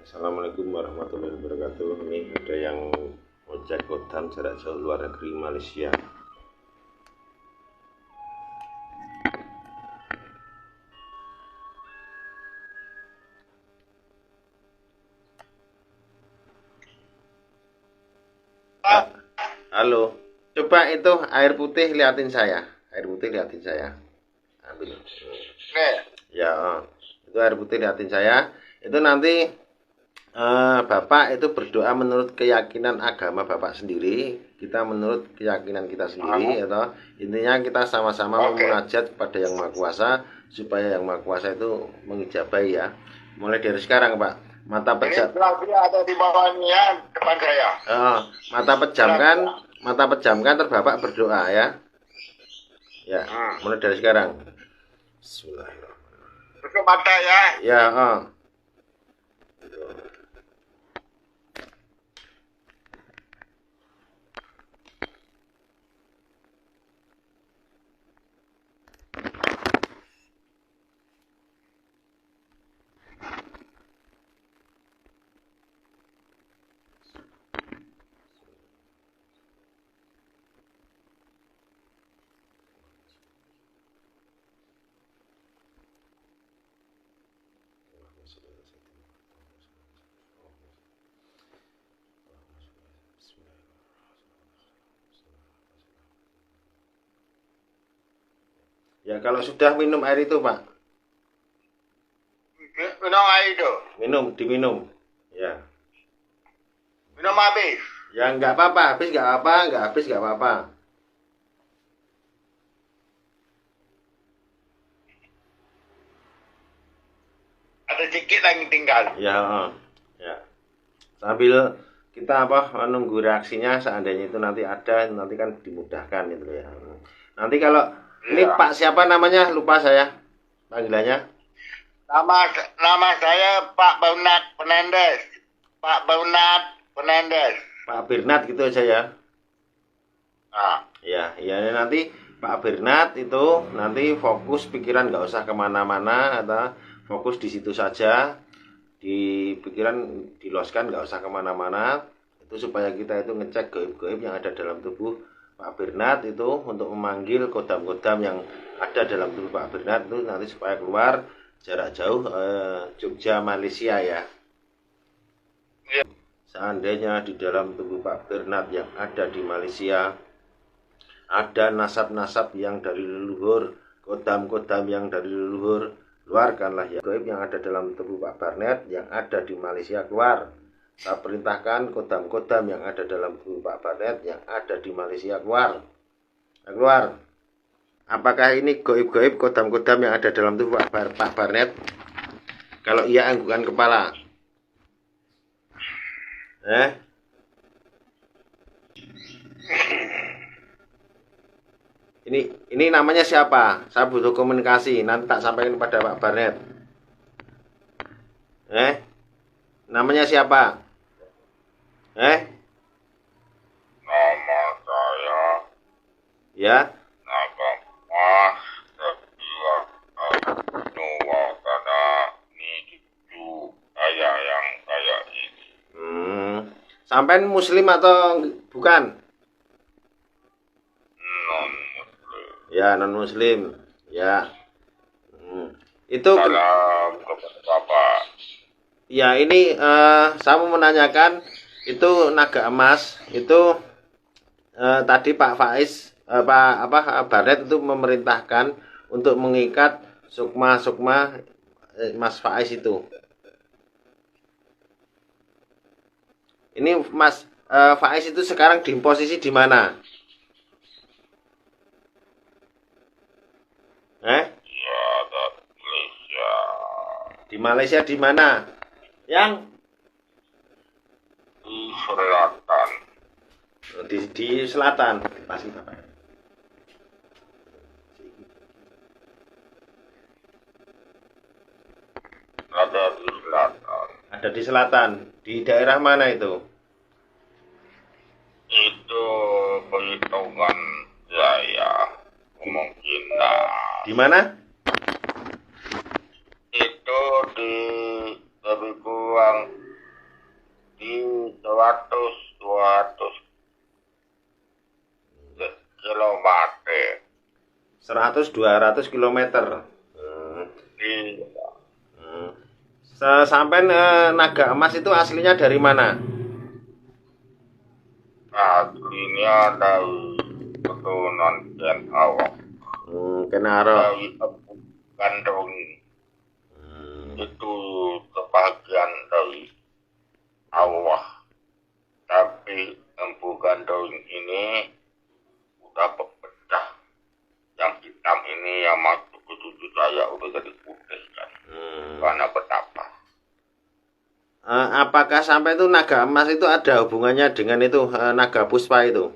Assalamualaikum warahmatullahi wabarakatuh. Ini ada yang ojek kodam jarak jauh luar negeri Malaysia. Halo, coba itu air putih liatin saya. Air putih liatin saya. Ambil. Ya, itu air putih liatin saya. Itu nanti Bapak itu berdoa menurut keyakinan agama Bapak sendiri, kita menurut keyakinan kita sendiri, atau intinya kita sama-sama memunajat kepada Yang Maha Kuasa supaya Yang Maha Kuasa itu mengijabahi ya. Mulai dari sekarang, Pak. Mata pejam. Ini ada di bawahnya depan saya. Mata pejamkan terus Bapak berdoa ya. Ya, mulai dari sekarang. Bismillahirrahmanirrahim. Tutup mata ya. Ya, Ya, kalau sudah minum air itu, Pak. Minum air itu. Diminum. Ya. Minum habis. Ya, nggak apa-apa, habis nggak apa-apa, nggak habis nggak apa-apa. Ada sedikit lagi tinggal. Ya, ya. Sambil kita menunggu reaksinya, seandainya itu nanti ada, nanti kan dimudahkan gitu ya. Nanti kalau ini Pak siapa namanya? Lupa saya panggilannya. Nama saya Pak Bernat Fernandes. Pak Bernat Fernandes. Pak Bernat gitu aja ya. Ya, nanti Pak Bernat itu nanti fokus pikiran, nggak usah kemana-mana, atau fokus di situ saja. Di pikiran diloskan, nggak usah kemana-mana. Itu supaya kita itu ngecek gaib-gaib yang ada dalam tubuh Pak Bernat itu, untuk memanggil kodam-kodam yang ada dalam tubuh Pak Bernat itu nanti supaya keluar jarak jauh Jogja Malaysia ya. Seandainya di dalam tubuh Pak Bernat yang ada di Malaysia ada nasab-nasab yang dari leluhur, kodam-kodam yang dari leluhur, keluarkanlah ya gaib yang ada dalam tubuh Pak Bernat yang ada di Malaysia, keluar. Saya perintahkan kodam-kodam yang ada dalam tubuh Pak Bernat yang ada di Malaysia keluar. Keluar. Apakah ini gaib-gaib kodam-kodam yang ada dalam tubuh Pak Bernat? Kalau iya, anggukan kepala. Ini namanya siapa? Saya butuh komunikasi. Nanti tak sampaikan kepada Pak Bernat. Namanya siapa? Nama saya. Ya. Nama Mas Setia Nuwatana Nidu ayah yang kayak ini. Sampai Muslim atau bukan? Non-Muslim. Ya, non Muslim. Ya. Itu Salam kepada Bapak. ya, ini saya mau menanyakan itu naga emas itu tadi Pak Faiz Pak Bernat itu memerintahkan untuk mengikat sukma Mas Faiz itu. Ini Mas Faiz itu sekarang di posisi di mana? Ya, ada Malaysia. Di Malaysia di mana? Yang Di selatan. di selatan. Pasti Bapak. Ada di selatan. Ada di selatan. Di daerah mana itu? Itu perhitungan saya kemungkinan. Di mana? Itu di lebih kurang 100-200 kilometer. Iya. Sampai Naga Emas itu aslinya dari mana? Aslinya dari keturunan Ken Awang. Kenaro. Dari Empu Gandrung. Itu kebahagiaan dari Allah. Tapi Empu Gandrung ini udah pecah. Yang hitam ini yang masuk ke cucu saya udah jadi putih kan. Karena betapa. Apakah sampai itu Naga Emas itu ada hubungannya dengan itu Naga Puspa itu?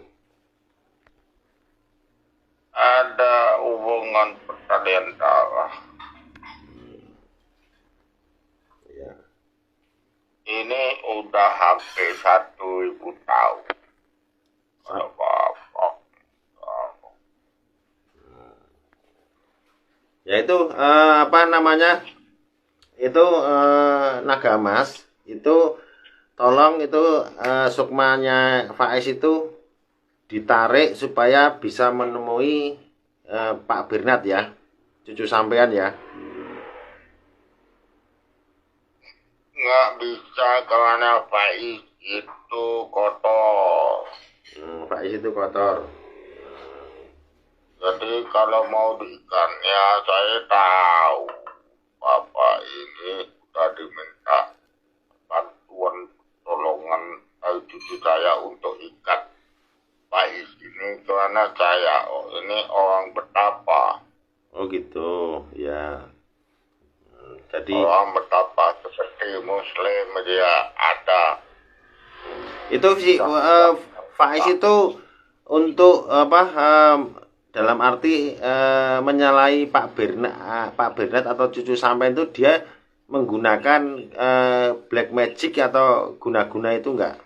Ada hubungan pertalian darah. Ya. Ini udah hampir 1.000 tahun. Kalau Bapak. Ya itu apa namanya? Itu Naga Emas itu tolong itu sukmanya Faiz itu ditarik supaya bisa menemui Pak Bernat ya, cucu sampean ya. Nggak bisa karena Faiz itu kotor. Faiz itu kotor. Jadi kalau mau diikannya saya tahu Bapak ini sudah diminta bantuan tolongan dari cucu saya untuk ikat Faiz ini karena saya ini orang betapa. Oh gitu ya. Jadi orang betapa seperti Muslim dia ada. itu si Faiz itu untuk apa dalam arti menyalahi Pak Bernat atau cucu sampean itu dia menggunakan black magic atau guna-guna itu enggak?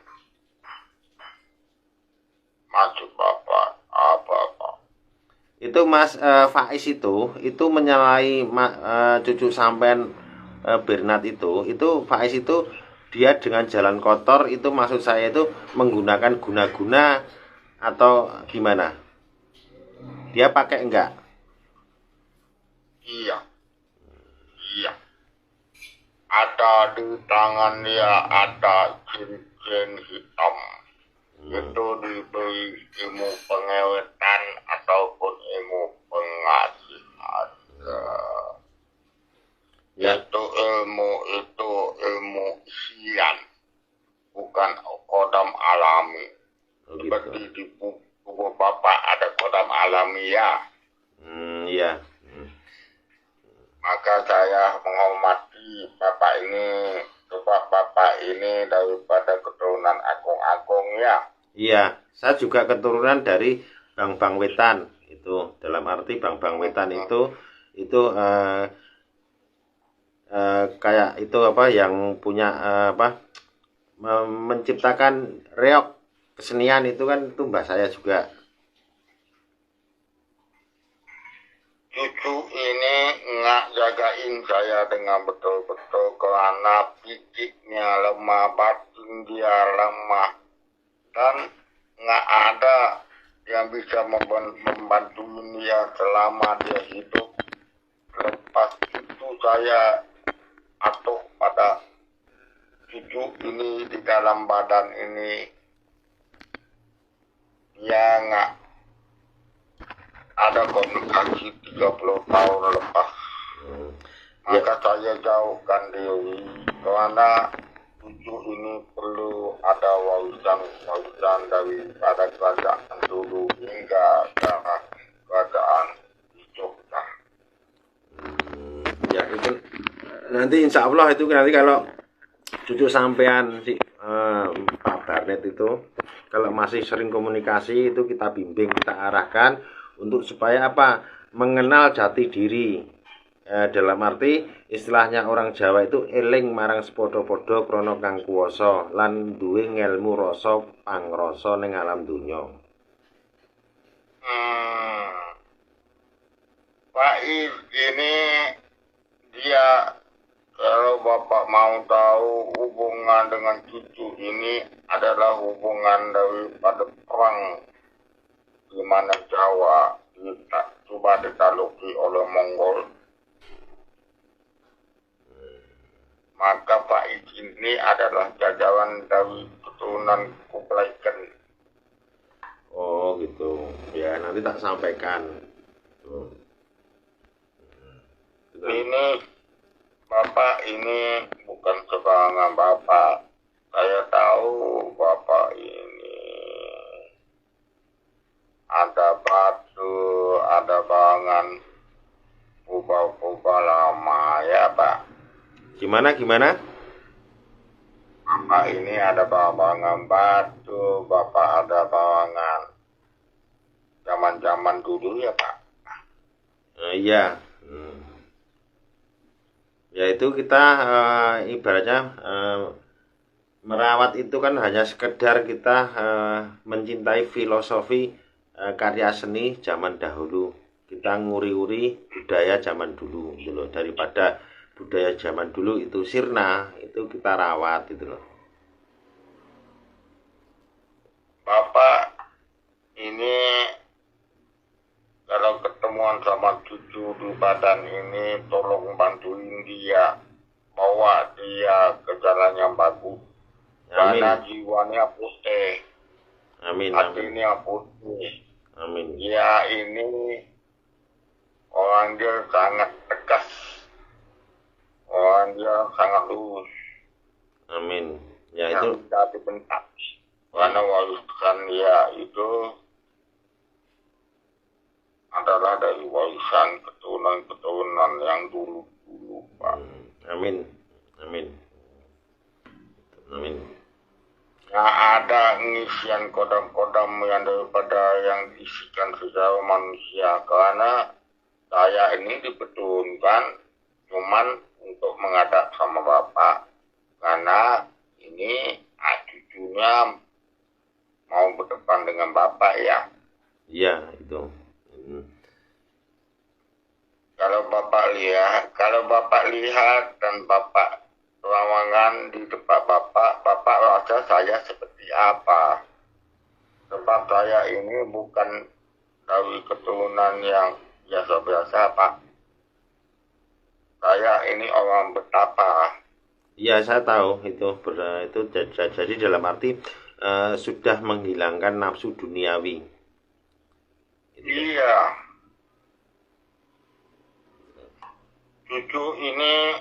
Maksud Bapak apa Pak? Itu Mas Faiz itu menyalahi cucu sampean Bernat itu Faiz itu dia dengan jalan kotor itu maksud saya itu menggunakan guna-guna atau gimana? Dia pakai enggak? Iya. Iya. Ada di tangan dia ada cincin hitam. Itu diberi ilmu pengewetan ataupun ilmu pengasihan. Itu ilmu isian, bukan kodam alami. Oh, gitu. Seperti di tubuh Bapak ada kodam alami ya. Iya. Maka saya menghormati Bapak ini, sebab Bapak ini daripada keturunan agung-agung ya. Iya, saya juga keturunan dari Bang Wetan itu. Dalam arti Bang Wetan itu kayak itu apa yang punya apa menciptakan reok kesenian itu kan itu mbah saya juga. Cucu ini nggak jagain saya dengan betul-betul karena fisiknya lemah, batin dia lemah, dan nggak ada yang bisa membantu dia selama dia hidup. Lepas itu saya atuk pada cucu ini di dalam badan ini, dia nggak ada komunikasi 30 tahun lepas. Maka saya jauhkan diri karena cucu ini perlu ada warisan daripada kerajaan dulu hingga ke kerajaan di Jogja. Ya itu nanti insya Allah itu nanti kalau cucu sampean si Pak Barnet itu kalau masih sering komunikasi itu kita bimbing, kita arahkan untuk supaya apa mengenal jati diri dalam arti istilahnya orang Jawa itu eling marang sepodo-podo krana kang kuwasa lan duwe ngelmu rasa pangrasa ning alam donya. Pak ini dia, kalau Bapak mau tahu hubungan dengan cucu ini adalah hubungan daripada perang di mana Jawa coba ditakluki oleh Mongol, maka Faiz ini adalah jajaran dari keturunan Kublai Khan. Oh gitu. Ya nanti tak sampaikan. Tuh. Ini Bapak ini bukan sembarangan Bapak. Saya tahu Bapak ini ada batu, ada bangan kubah-kubah lama ya Pak. Gimana? Bapak ini ada bawangan batu, Bapak ada bawangan zaman-zaman dulu ya Pak. Iya. Ya itu kita ibaratnya merawat itu kan hanya sekedar kita mencintai filosofi karya seni zaman dahulu. Kita nguri-uri budaya zaman dulu gitu loh. Daripada budaya zaman dulu itu sirna, itu kita rawat gitu loh. Bapak ini kalau ketemuan sama cucu di badan ini, tolong bantuin dia, bawa dia ke jalan yang bagus. Amin. Karena jiwanya putih, Amin. hatinya putih. Amin. Dia ini orang dia sangat tegas, orang dia sangat lurus. Amin. Ya Yang itu. tidak dibentak. Karena warisan dia itu adalah dari warisan keturunan-keturunan yang dulu-dulu, Pak. Amin. Nggak ada ngisian kodam-kodam yang daripada yang diisikan secara manusia. Karena saya ini dipetunkan cuman untuk menghadap sama Bapak. Karena ini cucunya mau berdepan dengan Bapak ya. Iya itu. Kalau Bapak lihat dan Bapak lawangan di depan Bapak rasa saya seperti apa? Sebab saya ini bukan dari keturunan yang biasa-biasa, Pak. Saya ini orang betapa. Iya saya tahu itu jadi dalam arti sudah menghilangkan nafsu duniawi. Iya. Cucu ini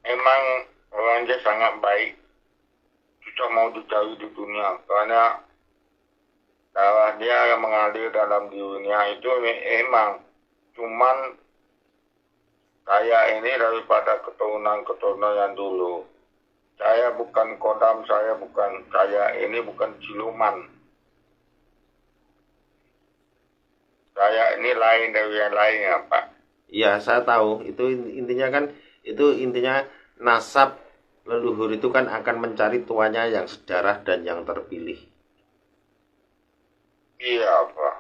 emang orangnya sangat baik. Susah mau dicari di dunia karena darah dia yang mengalir dalam dirinya itu emang cuman saya ini daripada keturunan-keturunan yang dulu. Saya bukan kodam, saya ini bukan siluman. Saya ini lain dari yang lainnya, Pak. Iya saya tahu itu intinya nasab leluhur itu kan akan mencari tuanya yang sedarah dan yang terpilih. Iya Pak.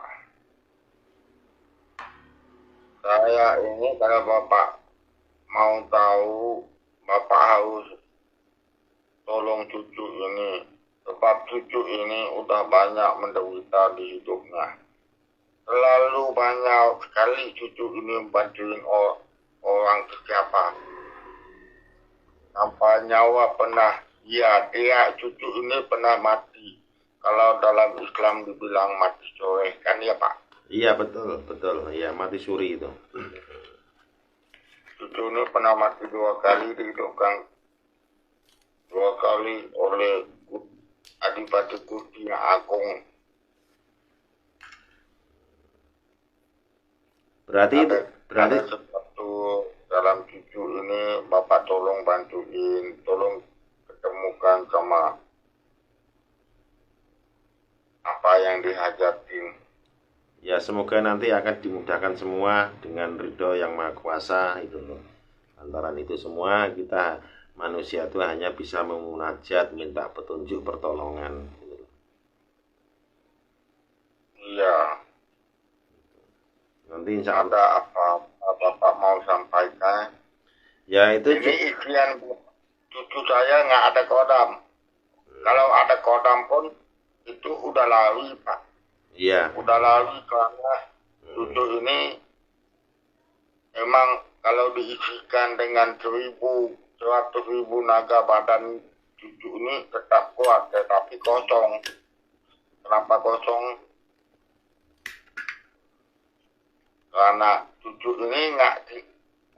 Saya ini kalau Bapak mau tahu, Bapak harus tolong cucu ini. Sebab cucu ini udah banyak menderita di hidupnya. Terlalu banyak sekali cucu ini bantuin orang siapa. Sampai nyawa pernah, dia cucu ini pernah mati. Kalau dalam Islam dibilang mati suri, kan ya Pak? Iya betul, iya mati suri itu. Cucu ini pernah mati 2 kali dihidupkan 2 kali oleh Adipati Gusti yang Agung. Berarti ada sesuatu dalam cucu ini Bapak tolong bantuin, tolong ketemukan sama apa yang dihajatin. ya semoga nanti akan dimudahkan semua dengan ridho yang maha kuasa itu loh. Lantaran itu semua kita manusia itu hanya bisa memunajat, minta petunjuk pertolongan gitu loh. Iya. Nanti insya Allah. Ada apa Bapak mau sampaikan? Ya itu Ini isian cucu saya nggak ada kodam. Kalau ada kodam pun itu udah lari Pak. iya. Udah lari karena cucu ini emang kalau diisikan dengan 100.000 naga, badan cucu ini tetap kuat, tetapi kosong. Kenapa kosong? Karena cucu ini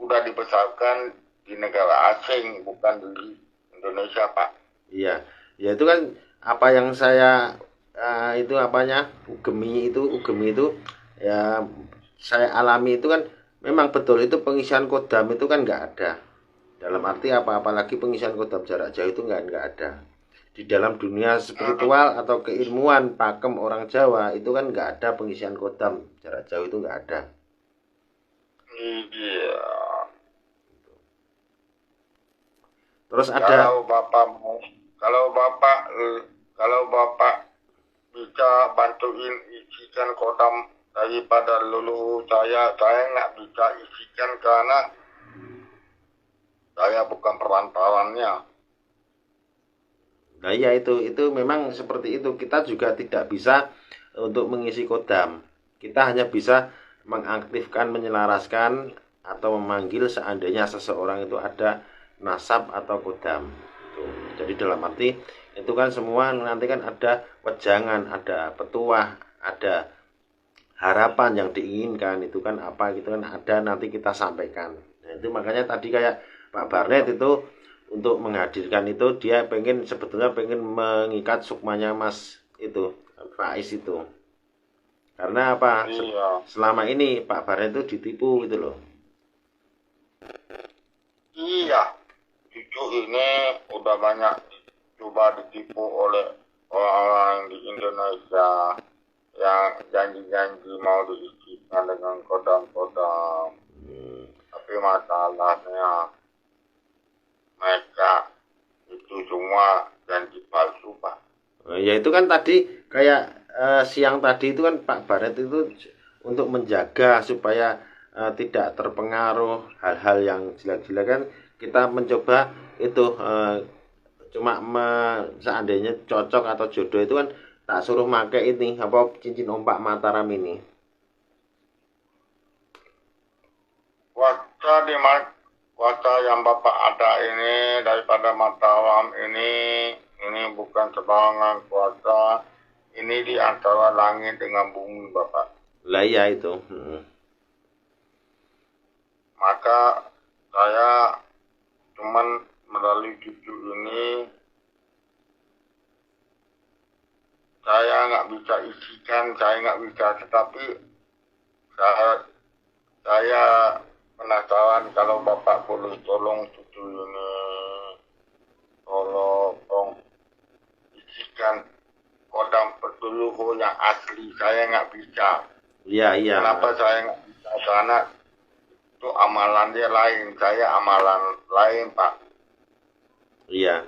udah dibesarkan di negara asing, bukan di Indonesia, Pak. Iya, ya itu kan apa yang saya itu apanya ugemi itu ya saya alami itu kan memang betul itu pengisian kodam itu kan nggak ada. Dalam arti apa, apalagi pengisian kodam jarak jauh itu nggak ada. Di dalam dunia spiritual atau keilmuan pakem orang Jawa itu kan nggak ada pengisian kodam jarak jauh, itu nggak ada. Iya. Terus ada kalau bapak bisa bantuin isikan kodam daripada leluhur saya nggak bisa isikan karena saya bukan perantarannya. Nah ya itu memang seperti itu. Kita juga tidak bisa untuk mengisi kodam. Kita hanya bisa mengaktifkan, menyelaraskan atau memanggil seandainya seseorang itu ada nasab atau kodam. Jadi dalam arti itu kan semua nanti kan ada wejangan, ada petuah, ada harapan yang diinginkan, itu kan apa gitu kan ada, nanti kita sampaikan. Nah, itu makanya tadi kayak Pak Barnet itu untuk menghadirkan itu dia sebetulnya pengen mengikat sukmanya Mas itu Faiz itu. Karena apa? Iya. Selama ini Pak Barnet itu ditipu gitu loh. Iya. Cucu ini udah banyak coba ditipu oleh orang-orang di Indonesia yang janji-janji mau diisikan dengan kodam-kodam. Tapi masalahnya mereka itu semua janji palsu, Pak. Ya itu kan tadi kayak siang tadi itu kan Pak Barnet itu untuk menjaga supaya tidak terpengaruh hal-hal yang jelek-jelek kan, kita mencoba itu cuma seandainya cocok atau jodoh itu kan tak suruh pakai ini apa cincin ompak Mataram ini. Kuasa yang Bapak ada ini daripada Mataram ini bukan sembarangan kuasa. Ini di antara langit dengan bumi, Bapak. Lah iya itu. Maka saya cuman melalui cucu ini saya nggak bisa isikan, saya nggak bisa, tetapi saya penasaran kalau Bapak boleh tolong cucu ini, tolong isikan kodam peluhur yang asli. Saya nggak bisa. Iya. Kenapa saya nggak bisa? Karena itu amalan dia lain, saya amalan lain, Pak. Iya.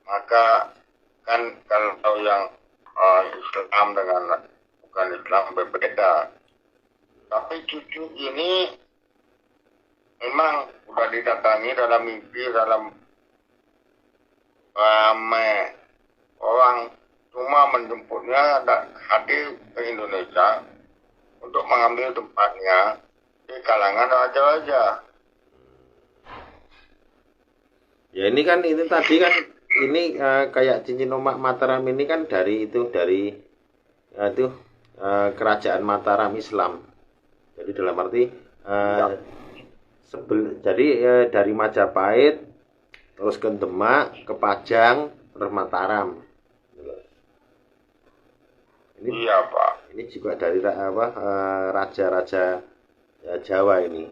Maka kan kalau yang Islam dengan bukan Islam berbeda. Tapi cucu ini memang udah didatangi dalam mimpi, dalam ramai orang cuma menjemputnya dan hadir ke Indonesia untuk mengambil tempatnya di kalangan raja-raja. Ya ini kan ini tadi kan ini kayak cincin omak Mataram ini kan dari kerajaan Mataram Islam. Jadi dalam arti dari Majapahit terus ke Demak, ke Pajang, terus Mataram. Ini, iya, Pak. Ini juga dari raja-raja Jawa ini,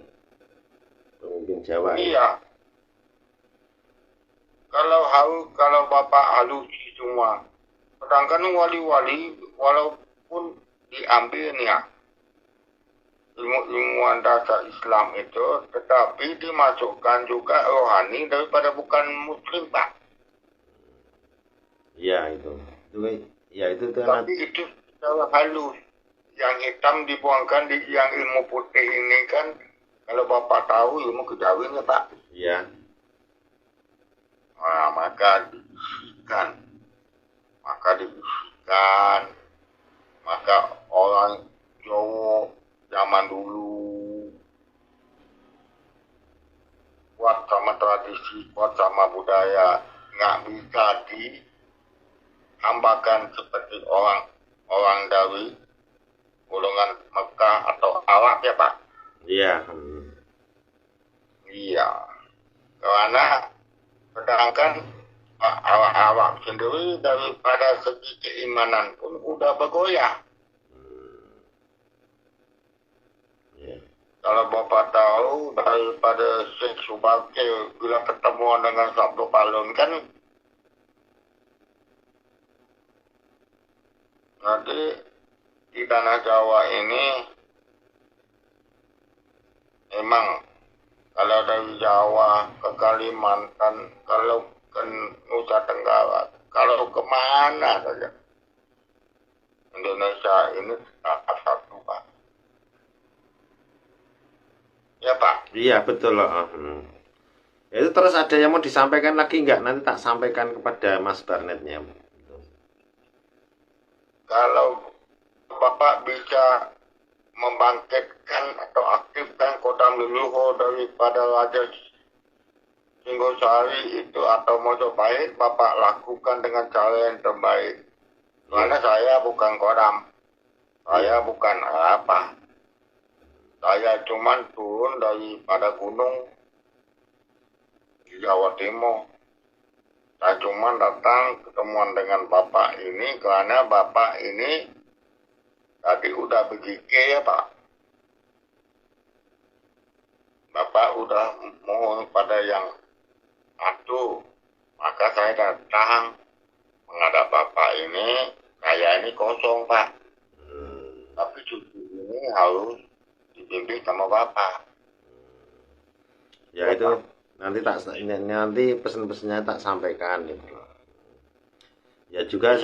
pemimpin Jawa. Iya. Kalau Bapak halusi semua, sedangkan wali-wali walaupun diambilnya ilmu-ilmuwan dasar Islam itu, tetapi dimasukkan juga rohani daripada bukan Muslim, Pak. Iya itu. Tapi itu secara halus. Yang hitam dibuangkan di yang ilmu putih ini kan, kalau Bapak tahu ilmu kejawen ya, Pak. Iya. Nah, maka zaman dulu. Kuat sama tradisi, kuat sama budaya, nggak bisa dihambakan seperti orang dari golongan Mekah atau Arab ya Pak. Iya. Iya, karena sedangkan awak sendiri daripada segi keimanan pun udah bergoyah. Ya. Kalau Bapak tahu daripada Syekh Subakir bila ketemuan dengan Sabtu Palun kan nanti di tanah Jawa ini memang kalau dari Jawa ke Kalimantan, kalau ke Nusa Tenggara, kalau kemana saja Indonesia ini tetap satu Pak. Ya Pak. Iya betul loh. Itu terus ada yang mau disampaikan lagi nggak? Nanti tak sampaikan kepada Mas Barnetnya. Kalau Bapak bisa membangkitkan atau aktifkan kodam leluhur daripada Raja Singhosari itu atau Mojopahit, Bapak lakukan dengan cara yang terbaik. Karena saya bukan kodam, saya bukan apa. Saya cuman turun daripada gunung di Jawa Timur. Saya cuman datang ketemuan dengan Bapak ini karena Bapak ini tadi udah berzikir ya Pak. Bapak udah mohon pada yang satu, maka saya datang menghadap Bapak ini, saya ini kosong Pak. Tapi cucu ini harus dibimbing sama Bapak. Ya itu nanti pesan-pesannya tak sampaikan gitu. Ya juga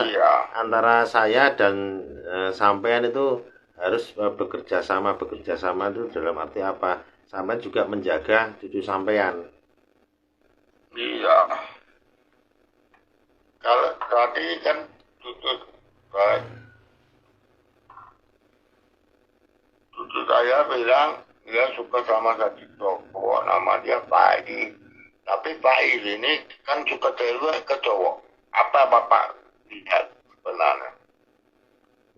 antara saya dan sampean itu harus bekerja sama itu dalam arti apa? Sampean juga menjaga cucu sampean. Iya. Kalau tadi kan cucu saya bilang dia suka sama satu cowok, nama dia Faiz. Tapi Faiz ini kan suka cewek ke cowok. Apa Bapak lihat sebenarnya?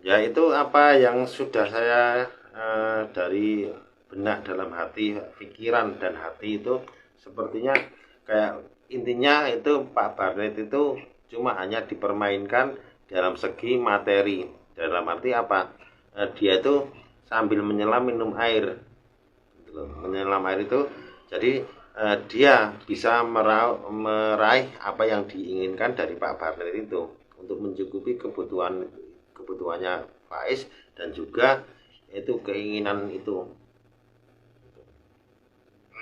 Ya itu apa yang sudah saya dari benak dalam hati, pikiran dan hati itu sepertinya kayak intinya itu Pak Barnet itu cuma hanya dipermainkan dalam segi materi. Dalam arti apa? Dia itu sambil menyelam minum air. Menyelam air itu jadi dia bisa meraih apa yang diinginkan dari Pak Barnet itu untuk mencukupi kebutuhannya Faiz dan juga itu keinginan itu.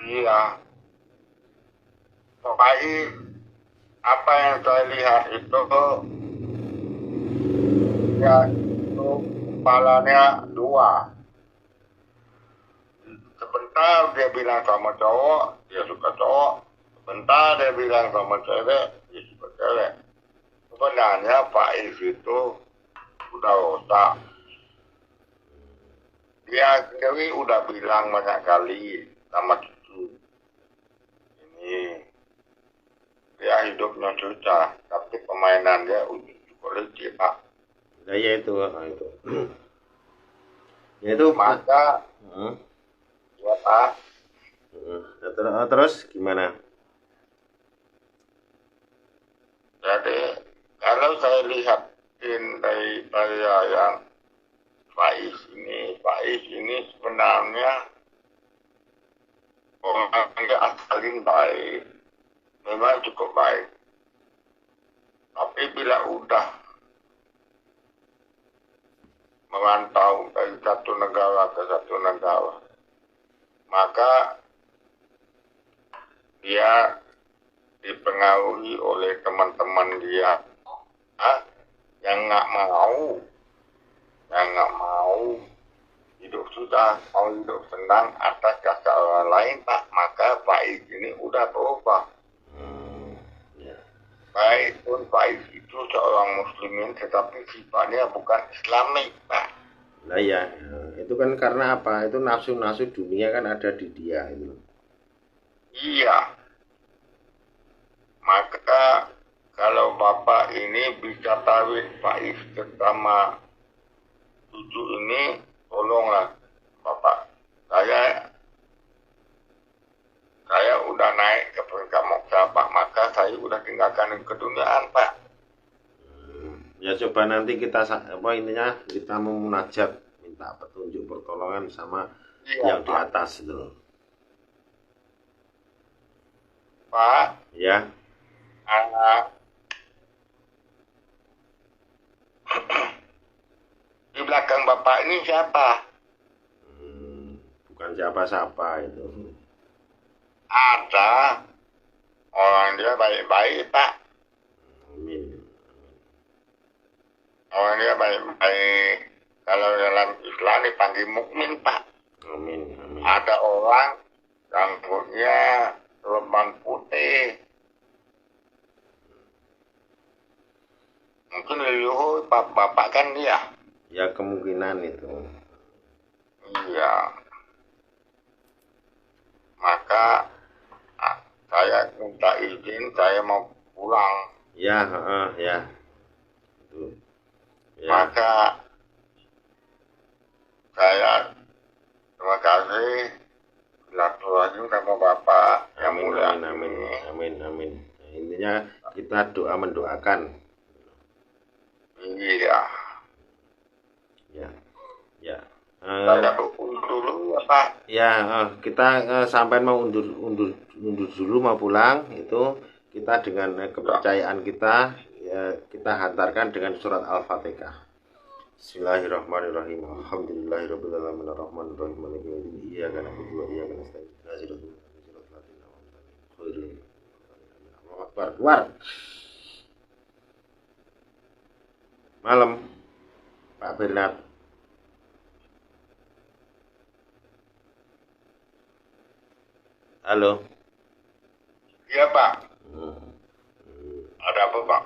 Iya. Faiz, apa yang saya lihat itu ya itu kepalanya dua. Sebentar dia bilang sama cowok, dia suka cowok. Sebentar dia bilang sama cewek, dia suka cewek. Sebenarnya Faiz itu udah otak. Dia sendiri udah bilang banyak kali sama cucu. Ini dia hidupnya susah, tapi permainan dia uji kualitas Pak. Nah, ya itu. Ya itu maka ya Pak. Terus gimana? Jadi kalau saya lihatin dari yang Faiz ini sebenarnya orang yang asalin baik, memang cukup baik. Tapi bila udah merantau dari satu negara ke satu negara, maka dia dipengaruhi oleh teman-teman dia yang nggak mau hidup susah, mau hidup senang atas dasar orang lain Pak. Maka Faiz ini udah berubah. Baik pun Faiz itu seorang muslimin tetapi sifatnya bukan Islamik Pak. Nah ya, itu kan karena apa? Itu nafsu-nafsu dunia kan ada di dia itu. Iya, maka kalau Bapak ini bisa tahu Pak Istri sama cucu ini, tolonglah Bapak. Saya udah naik ke peringkat moksha Pak, maka saya udah tinggalkan keduniaan Pak. Ya coba nanti kita apa intinya kita memunajat minta petunjuk pertolongan sama Iya yang di Pak. atas itu. Pak, Ya, anak di belakang Bapak ini siapa? bukan siapa-siapa itu. Ada orang dia baik-baik Pak. Amin. Orang dia baik-baik. Kalau dalam Islam dipanggil mukmin Pak. Amin. Amin. Ada orang rambutnya lemban putih. Mungkin leluhur bapak kan dia. Ya kemungkinan itu. Iya. Maka saya minta izin, saya mau pulang. Ya, ya. Itu. Ya. Maka saya terima kasih silaturahim sama Bapak yang Amin, mulia. amin, amin, amin, amin. Nah, intinya kita doa mendoakan. Iya. Ya, ya. Saya undur dulu ya Pak. Ya, kita sampai mau undur dulu mau pulang itu kita dengan kepercayaan kita ya, kita hantarkan dengan surat Al-Fatihah. Bismillahirrahmanirrahim. Alhamdulillahirabbil alamin arrahmanir rahim maliki yaumiddin. Iyyaka na'budu wa iyyaka nasta'in. Ihdinas siratal mustaqim. Allahu Akbar. Keluar. Malam, Pak Bernard. Halo. Iya Pak. Hmm. Ada apa Pak?